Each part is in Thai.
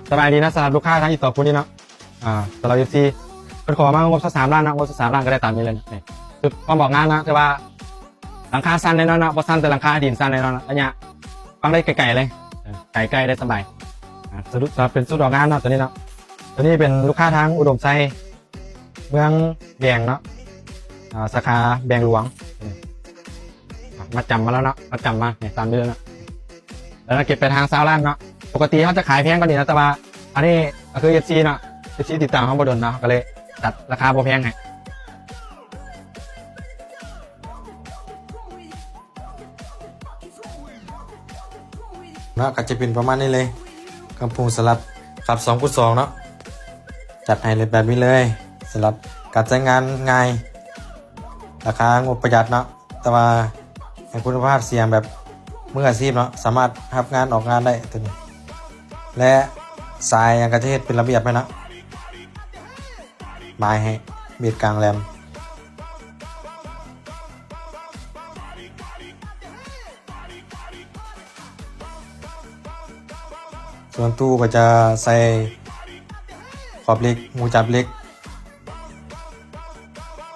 สบายดีนะสำหรับลูกค้าทั้งอีกต่อคนนี้เนาะสำหรับFCเป็นขอมางบสัก3 ล้านนะงบสัก3 ล้านก็ได้ตามนี้เลยนี่คือความบอกงานนะแต่ว่าหลังคาสั้นได้นะเพราะสั้นแต่หลังคาดินสั้นได้นะอันเนี้ยฟังได้ไกลๆเลยไกลๆได้สบายสรุปเป็นสุดดอกงานเนาะตัวนี้เนาะตัวนี้เป็นลูกค้าทั้งอุดมไซเมืองแบงเนาะสาขาแบงหลวงมาจำมาแล้วเนาะมาจำมาเนี่ยตามนี้เลยนะแล้วเราเก็บไปทาง20 ล้านเนาะปกติเขาจะขายแพงกว่านี้นะแต่ว่าอันนี้คือ FC เนาะ FC ติดตามเขาบดนเนาะก็เลยตัดราคาพอแพงไงเนาะก็จะเป็นประมาณนี้เลยกำพุงสลับขับ2/2เนาะจัดให้เลยแบบนี้เลยสลับการใช้งานง่ายราคางบประหยัดเนาะแต่ว่าให้คุณภาพเสียงแบบมืออาชีพเนาะสามารถรับงานออกงานได้ตัวนี้และสายยังกระเทศเป็นระเบียบไหมนะไม้ให้เบียดกลางแรมส่วนตู้ก็จะใส่ขอบเล็กหูจับเล็ก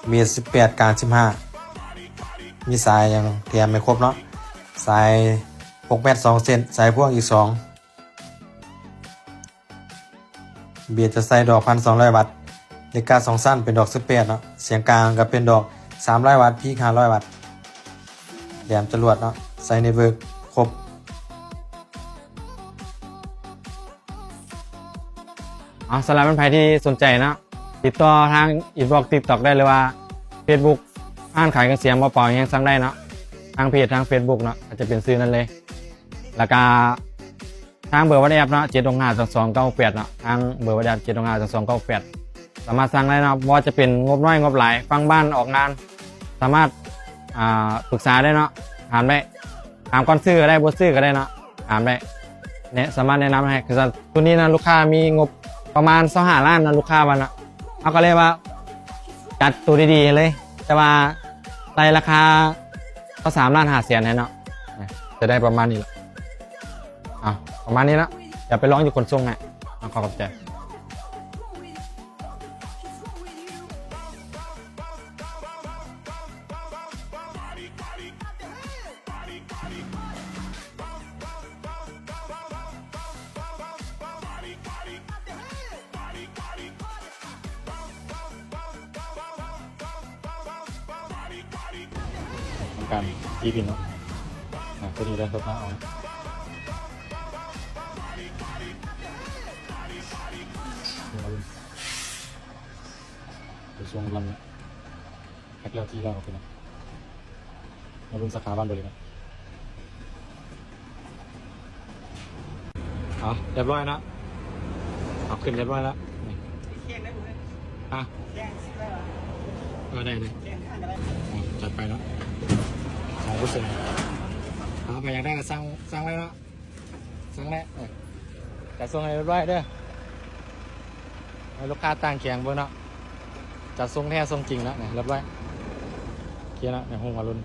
เบียด18 กลาง 15มีสายยังเตรียมไม่ครบเนาะสาย6 เมตร 2 เซนสายพ่วงอีก2เบียดจะใส่ดอก 1,200 วัตต์เลกา2สั้นเป็นดอก18เนาะเสียงกลางก็เป็นดอก300 วัตต์พีค500 วัตต์แหลมจรวดเนาะใส่ในเบิร์กครบสำหรับใครที่สนใจนะติดต่อทางอินบ็อกซ์ TikTok ได้เลยว่า Facebook อ่านขายกันเสียงเปล่าๆยังสั่งได้เนาะทางเพจทาง Facebook เนาะอาจจะเป็นซื้อนั่นเลยแล้วก็ทางเบอร์วัดแอปเนาะ7652298เนาะทางเบอร์วัดแอป7652298สามารถสั่งได้นะว่าจะเป็นงบน้อยงบหลายฟังบ้านออกงานสามารถปรึกษาได้เนาะถามได้ถามก่อนซื้อก็ได้บ่ซื้อก็ได้เนาะถามได้เนี่ยสามารถแนะนำให้คือตัวนี้นะลูกค้ามีงบประมาณ25 ล้านนะลูกค้าวันนะเขาก็เลยว่าจัดตัวดีๆเลยแต่ว่าในราคาก็3 ล้าน5 แสนเนาะจะได้ประมาณนี้แหละประมาณนี้นะอย่าไปร้องอยู่คนส่งไงขอบใจการที่พินเนาะตัวนี้ได้ครบหน้าเอาช่วงลำแพ็คเลี้ยวที่เราเป็นมาลุ้นสาขาบ้านไปเลยนะเรียบร้อยนะขึ้นเรียบร้อยแล้วก็ได้เลยจัดไปเนาะ2%ไปอยากได้ก็สั่งไว้เนาะสั่งแล้วแต่ส่งให้เรียบร้อยเด้อให้ลูกค้าต่างแข่งเบิ่งเนาะจัดส่งแท้ส่งจริงแล้วเนี่ยเรียบร้อยเคลียร์แล้วในห้องวารุณ